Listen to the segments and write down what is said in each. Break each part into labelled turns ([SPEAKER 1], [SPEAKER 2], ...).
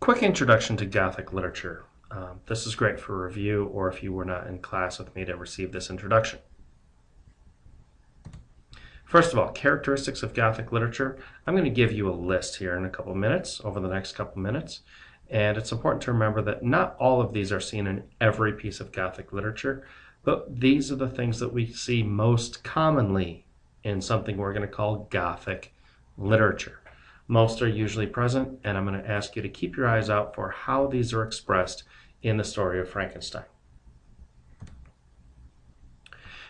[SPEAKER 1] Quick introduction to Gothic literature. This is great for review or if you were not in class with me to receive this introduction. First of all, characteristics of Gothic literature. I'm going to give you a list here in a couple minutes, over the next couple minutes. And it's important to remember that not all of these are seen in every piece of Gothic literature, but these are the things that we see most commonly in something we're going to call Gothic literature. Most are usually present, and I'm going to ask you to keep your eyes out for how these are expressed in the story of Frankenstein.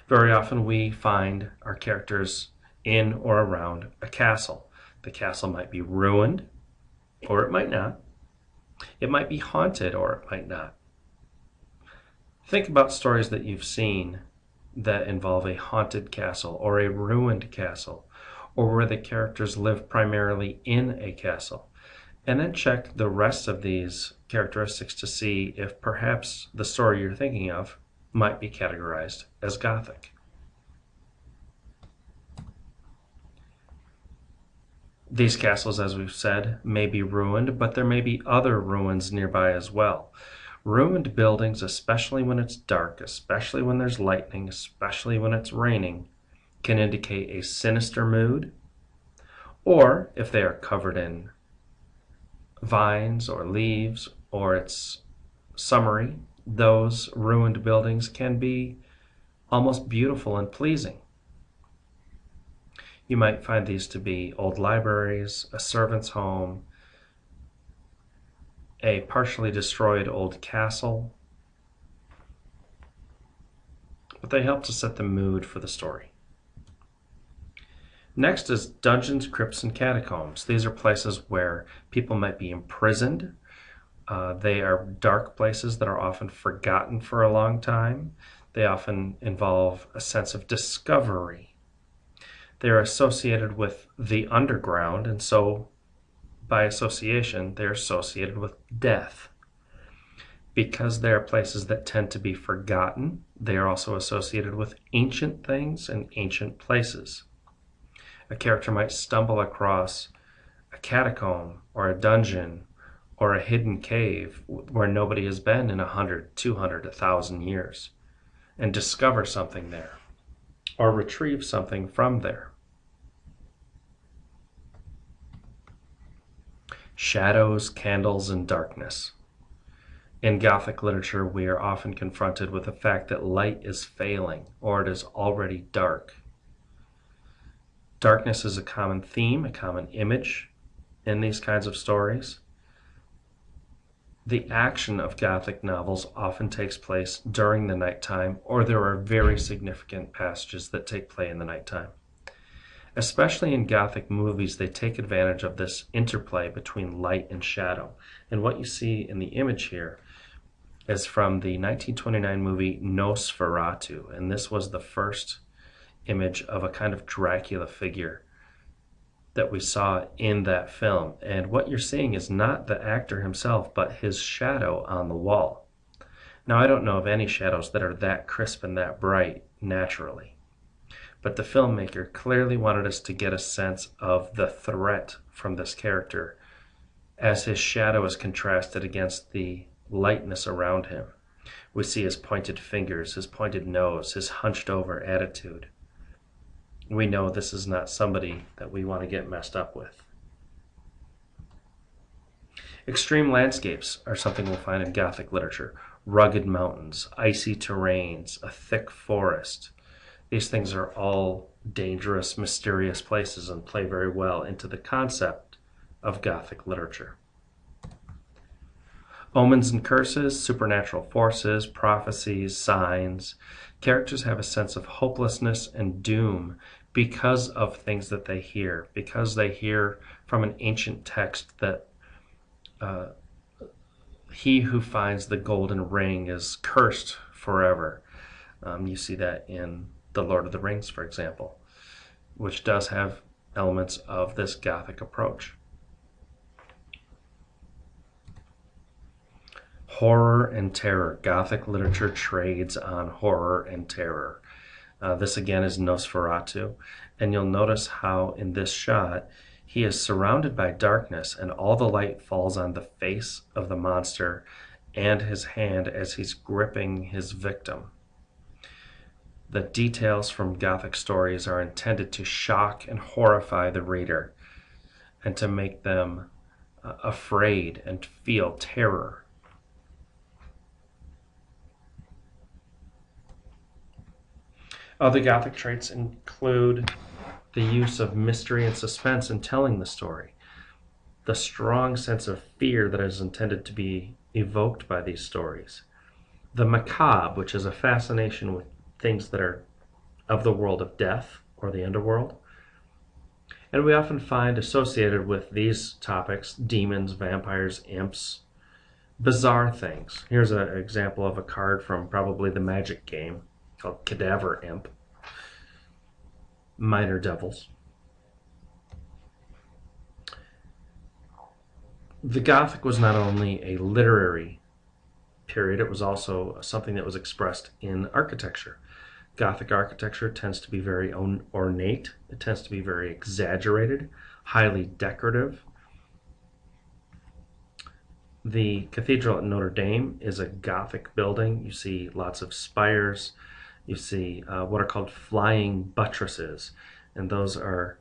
[SPEAKER 1] Very often we find our characters in or around a castle. The castle might be ruined, or it might not. It might be haunted, or it might not. Think about stories that you've seen that involve a haunted castle or a ruined castle, or where the characters live primarily in a castle. And then check the rest of these characteristics to see if perhaps the story you're thinking of might be categorized as Gothic. These castles, as we've said, may be ruined, but there may be other ruins nearby as well. Ruined buildings, especially when it's dark, especially when there's lightning, especially when it's raining, can indicate a sinister mood, or if they are covered in vines or leaves, or it's summery, those ruined buildings can be almost beautiful and pleasing. You might find these to be old libraries, a servant's home, a partially destroyed old castle, but they help to set the mood for the story. Next is dungeons, crypts, and catacombs. These are places where people might be imprisoned. They are dark places that are often forgotten for a long time. They often involve a sense of discovery. They are associated with the underground, and so by association, they're associated with death. Because they are places that tend to be forgotten, they are also associated with ancient things and ancient places. A character might stumble across a catacomb or a dungeon or a hidden cave where nobody has been in 100, 200, 1,000 years and discover something there or retrieve something from there. Shadows, candles, and darkness. In Gothic literature, we are often confronted with the fact that light is failing or it is already dark. Darkness is a common theme, a common image in these kinds of stories. The action of Gothic novels often takes place during the nighttime, or there are very significant passages that take place in the nighttime. Especially in Gothic movies, they take advantage of this interplay between light and shadow. And what you see in the image here is from the 1929 movie Nosferatu, and this was the first image of a kind of Dracula figure that we saw in that film. And what you're seeing is not the actor himself, but his shadow on the wall. Now, I don't know of any shadows that are that crisp and that bright naturally, but the filmmaker clearly wanted us to get a sense of the threat from this character as his shadow is contrasted against the lightness around him. We see his pointed fingers, his pointed nose, his hunched over attitude. We know this is not somebody that we want to get messed up with. Extreme landscapes are something we'll find in Gothic literature. Rugged mountains, icy terrains, a thick forest. These things are all dangerous, mysterious places and play very well into the concept of Gothic literature. Omens and curses, supernatural forces, prophecies, signs. Characters have a sense of hopelessness and doom because of things that they hear, because they hear from an ancient text that he who finds the golden ring is cursed forever. You see that in The Lord of the Rings, for example, which does have elements of this Gothic approach. Horror and terror. Gothic literature trades on horror and terror. This again is Nosferatu, and you'll notice how in this shot He is surrounded by darkness, and all the light falls on the face of the monster and his hand as he's gripping his victim. The details from Gothic stories are intended to shock and horrify the reader and to make them afraid and feel terror. Other Gothic traits include the use of mystery and suspense in telling the story, the strong sense of fear that is intended to be evoked by these stories, the macabre, which is a fascination with things that are of the world of death or the underworld. And we often find associated with these topics demons, vampires, imps, bizarre things. Here's an example of a card from probably the Magic game called Cadaver Imp. Minor devils. The Gothic was not only a literary period, it was also something that was expressed in architecture. Gothic architecture tends to be very ornate. It tends to be very exaggerated, highly decorative. The Cathedral at Notre Dame is a Gothic building. You see lots of spires. You see what are called flying buttresses. And those are,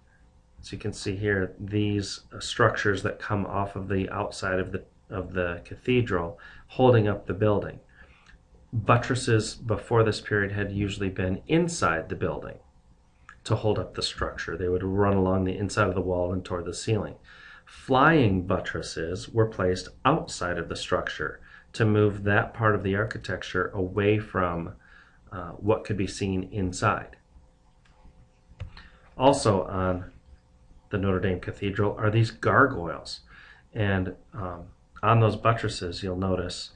[SPEAKER 1] as you can see here, these structures that come off of the outside of the cathedral holding up the building. Buttresses before this period had usually been inside the building to hold up the structure. They would run along the inside of the wall and toward the ceiling. Flying buttresses were placed outside of the structure to move that part of the architecture away from what could be seen inside. Also on the Notre Dame Cathedral are these gargoyles. And on those buttresses, you'll notice,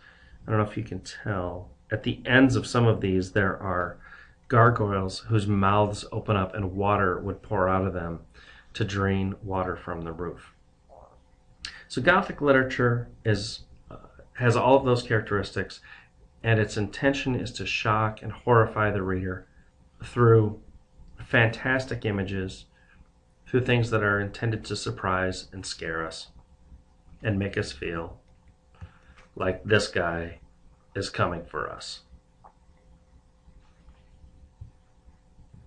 [SPEAKER 1] I don't know if you can tell, at the ends of some of these there are gargoyles whose mouths open up and water would pour out of them to drain water from the roof. So Gothic literature has all of those characteristics, and its intention is to shock and horrify the reader through fantastic images, through things that are intended to surprise and scare us and make us feel like this guy is coming for us.